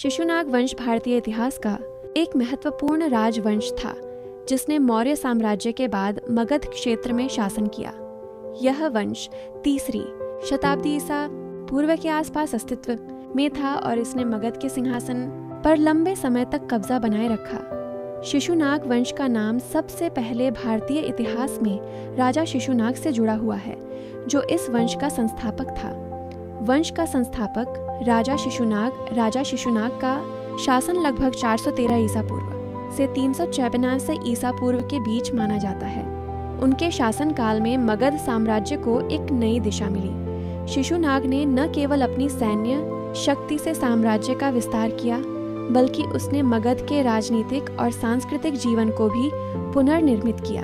शिशुनाग वंश भारतीय इतिहास का एक महत्वपूर्ण राजवंश था जिसने मौर्य साम्राज्य के बाद मगध क्षेत्र में शासन किया। यह वंश 3री शताब्दी ईसा पूर्व के आसपास अस्तित्व में था और इसने मगध के सिंहासन पर लंबे समय तक कब्जा बनाए रखा। शिशुनाग वंश का नाम सबसे पहले भारतीय इतिहास में राजा शिशुनाग से जुड़ा हुआ है, जो इस वंश का संस्थापक था। वंश का संस्थापक राजा शिशुनाग का शासन लगभग 413 ईसा पूर्व से 354 ईसा पूर्व के बीच माना जाता है। उनके शासनकाल में मगध साम्राज्य को एक नई दिशा मिली। शिशुनाग ने न केवल अपनी सैन्य शक्ति से साम्राज्य का विस्तार किया, बल्कि उसने मगध के राजनीतिक और सांस्कृतिक जीवन को भी पुनर्निर्मित किया।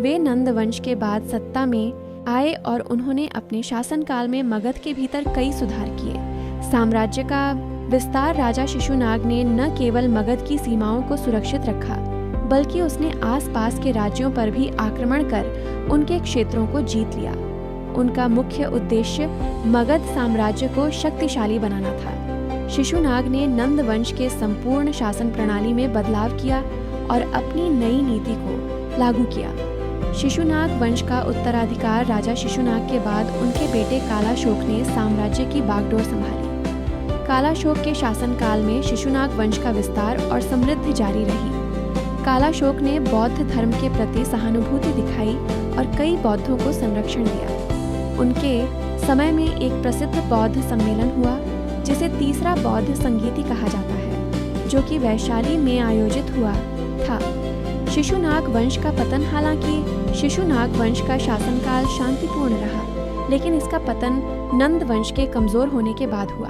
वे नंद वंश के बाद सत्ता में आए और उन्होंने अपने शासनकाल में मगध के भीतर कई सुधार किए। साम्राज्य का विस्तार राजा शिशुनाग ने न केवल मगध की सीमाओं को सुरक्षित रखा, बल्कि उसने आसपास के राज्यों पर भी आक्रमण कर उनके क्षेत्रों को जीत लिया। उनका मुख्य उद्देश्य मगध साम्राज्य को शक्तिशाली बनाना था। शिशुनाग ने नंद वंश के संपूर्ण शासन प्रणाली में बदलाव किया और अपनी नई नीति को लागू किया। शिशुनाग वंश का उत्तराधिकार राजा शिशुनाग के बाद उनके बेटे कालाशोक ने साम्राज्य की बागडोर संभाली। कालाशोक के शासनकाल में शिशुनाग वंश का विस्तार और समृद्धि जारी रही। कालाशोक ने बौद्ध धर्म के प्रति सहानुभूति दिखाई और कई बौद्धों को संरक्षण दिया। उनके समय में एक प्रसिद्ध बौद्ध सम्मेलन हुआ, जिसे तीसरा बौद्ध संगीति कहा जाता है, जो कि वैशाली में आयोजित हुआ था। शिशुनाग वंश का पतन हालांकि शिशुनाग वंश का शासनकाल शांतिपूर्ण रहा, लेकिन इसका पतन नंद वंश के कमजोर होने के बाद हुआ।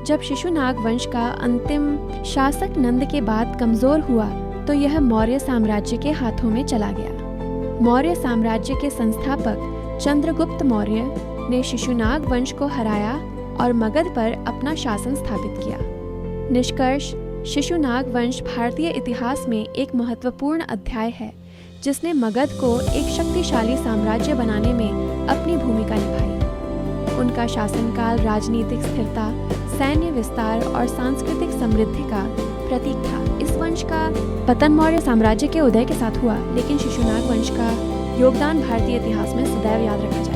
जब शिशुनाग वंश का अंतिम शासक नंद के बाद कमजोर हुआ, तो यह मौर्य साम्राज्य के हाथों में चला गया। मौर्य साम्राज्य के संस्थापक चंद्रगुप्त मौर्य ने शिशुनाग वंश को हराया और मगध पर अपना शासन स्थापित किया। निष्कर्ष, शिशुनाग वंश भारतीय इतिहास में एक महत्वपूर्ण अध्याय है, जिसने मगध को एक शक्तिशाली साम्राज्य बनाने में अपनी भूमिका निभाई। उनका शासनकाल राजनीतिक स्थिरता, सैन्य विस्तार और सांस्कृतिक समृद्धि का प्रतीक था। इस वंश का पतन मौर्य साम्राज्य के उदय के साथ हुआ, लेकिन शिशुनाग वंश का योगदान भारतीय इतिहास में सदैव याद रखा जाएगा।